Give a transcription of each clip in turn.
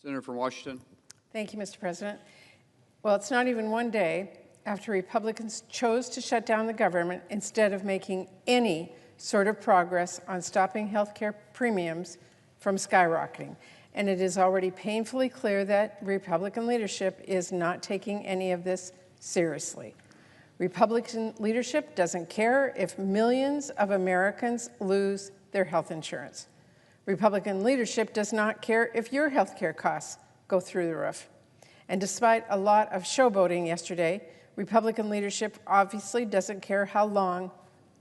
Senator from Washington. Thank you, Mr. President. Well, it's not even one day after Republicans chose to shut down the government instead of making any sort of progress on stopping health care premiums from skyrocketing. And it is already painfully clear that Republican leadership is not taking any of this seriously. Republican leadership doesn't care if millions of Americans lose their health insurance. Republican leadership does not care if your health care costs go through the roof. And despite a lot of showboating yesterday, Republican leadership obviously doesn't care how long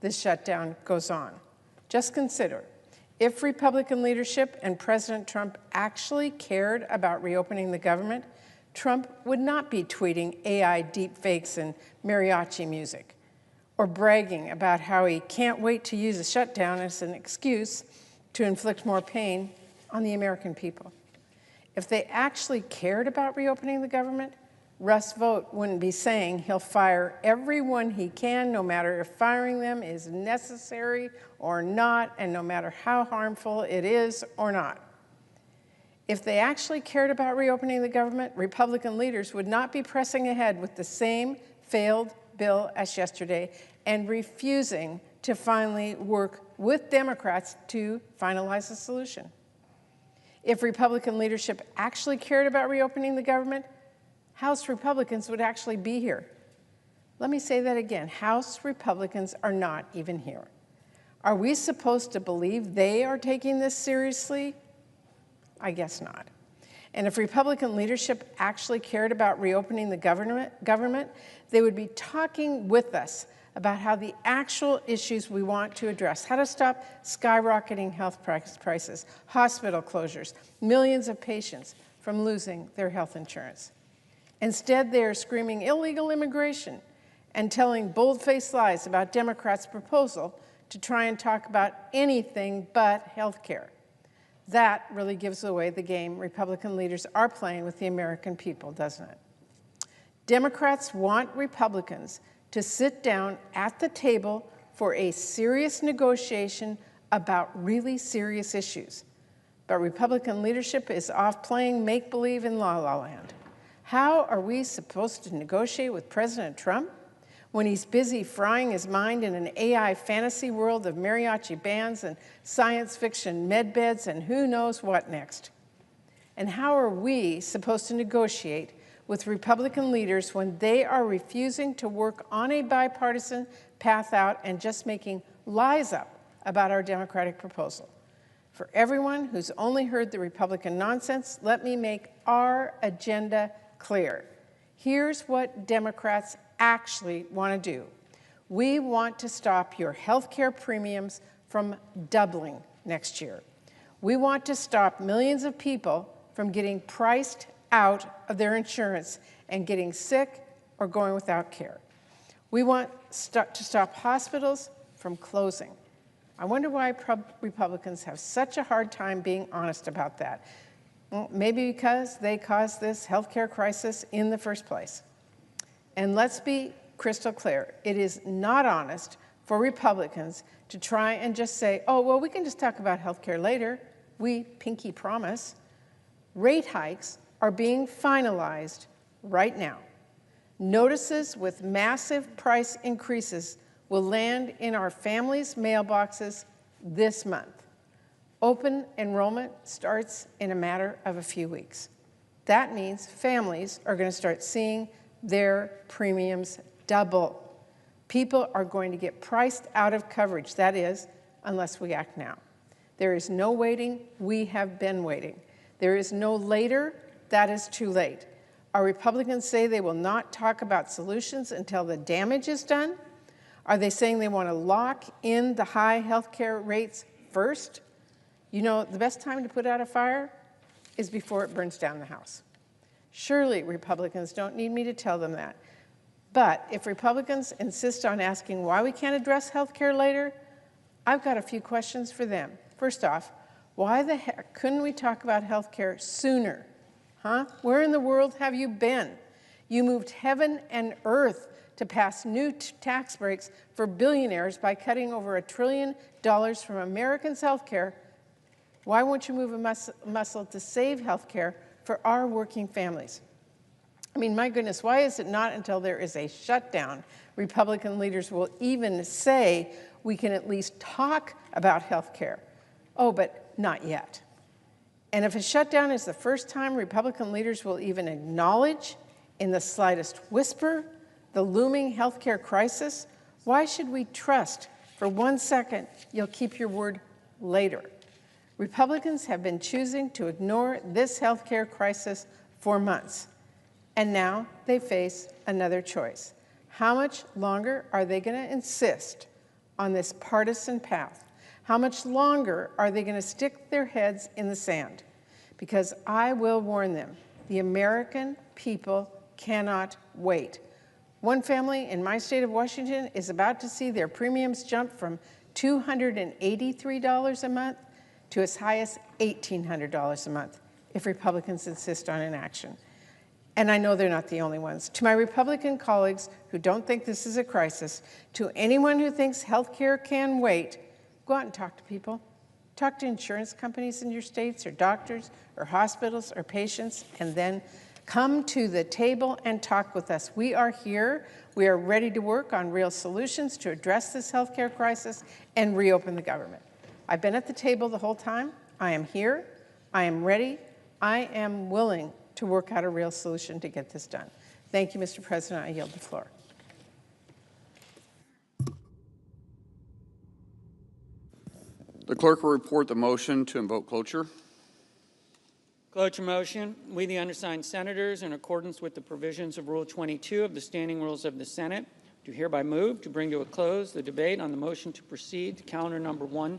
this shutdown goes on. Just consider, if Republican leadership and President Trump actually cared about reopening the government, Trump would not be tweeting AI deepfakes and mariachi music, or bragging about how he can't wait to use a shutdown as an excuse to inflict more pain on the American people. If they actually cared about reopening the government, Russ Vought wouldn't be saying he'll fire everyone he can, no matter if firing them is necessary or not, and no matter how harmful it is or not. If they actually cared about reopening the government, Republican leaders would not be pressing ahead with the same failed bill as yesterday and refusing to finally work with Democrats to finalize a solution. If Republican leadership actually cared about reopening the government, House Republicans would actually be here. Let me say that again. House Republicans are not even here. Are we supposed to believe they are taking this seriously? I guess not. And if Republican leadership actually cared about reopening the government, they would be talking with us about how the actual issues we want to address, how to stop skyrocketing health prices, hospital closures, millions of patients from losing their health insurance. Instead, they are screaming illegal immigration and telling bold-faced lies about Democrats' proposal to try and talk about anything but health care. That really gives away the game Republican leaders are playing with the American people, doesn't it? Democrats want Republicans to sit down at the table for a serious negotiation about really serious issues. But Republican leadership is off playing make-believe in la-la land. How are we supposed to negotiate with President Trump when he's busy frying his mind in an AI fantasy world of mariachi bands and science fiction medbeds and who knows what next? And how are we supposed to negotiate with Republican leaders when they are refusing to work on a bipartisan path out and just making lies up about our Democratic proposal? For everyone who's only heard the Republican nonsense, let me make our agenda clear. Here's what Democrats actually want to do. We want to stop your health care premiums from doubling next year. We want to stop millions of people from getting priced out of their insurance and getting sick or going without care. We want to stop hospitals from closing. I wonder why Republicans have such a hard time being honest about that. Well, maybe because they caused this healthcare crisis in the first place. And let's be crystal clear. It is not honest for Republicans to try and just say, oh, well, we can just talk about healthcare later. We pinky promise. Rate hikes are being finalized right now. Notices with massive price increases will land in our families' mailboxes this month. Open enrollment starts in a matter of a few weeks. That means families are going to start seeing their premiums double. People are going to get priced out of coverage, that is, unless we act now. There is no waiting. We have been waiting. There is no later. That is too late. Our Republicans say they will not talk about solutions until the damage is done. Are they saying they want to lock in the high health care rates first? You know, the best time to put out a fire is before it burns down the house. Surely Republicans don't need me to tell them that. But if Republicans insist on asking why we can't address health care later, I've got a few questions for them. First off, why the heck couldn't we talk about health care sooner? Huh? Where in the world have you been? You moved heaven and earth to pass new tax breaks for billionaires by cutting over $1 trillion from Americans' health care. Why won't you move a muscle to save health care for our working families. I mean, my goodness, why is it not until there is a shutdown Republican leaders will even say we can at least talk about health care? Oh, but not yet. And if a shutdown is the first time Republican leaders will even acknowledge in the slightest whisper the looming healthcare crisis, why should we trust for 1 second you'll keep your word later? Republicans have been choosing to ignore this healthcare crisis for months, and now they face another choice. How much longer are they going to insist on this partisan path? How much longer are they going to stick their heads in the sand? Because I will warn them, the American people cannot wait. One family in my state of Washington is about to see their premiums jump from $283 a month to as high as $1,800 a month if Republicans insist on inaction. And I know they're not the only ones. To my Republican colleagues who don't think this is a crisis, to anyone who thinks health care can wait, go out and talk to people. Talk to insurance companies in your states, or doctors, or hospitals, or patients, and then come to the table and talk with us. We are here. We are ready to work on real solutions to address this healthcare crisis and reopen the government. I've been at the table the whole time. I am here. I am ready. I am willing to work out a real solution to get this done. Thank you, Mr. President. I yield the floor. The clerk will report the motion to invoke cloture. Cloture motion. We, the undersigned senators, in accordance with the provisions of Rule 22 of the Standing Rules of the Senate, do hereby move to bring to a close the debate on the motion to proceed to calendar number 1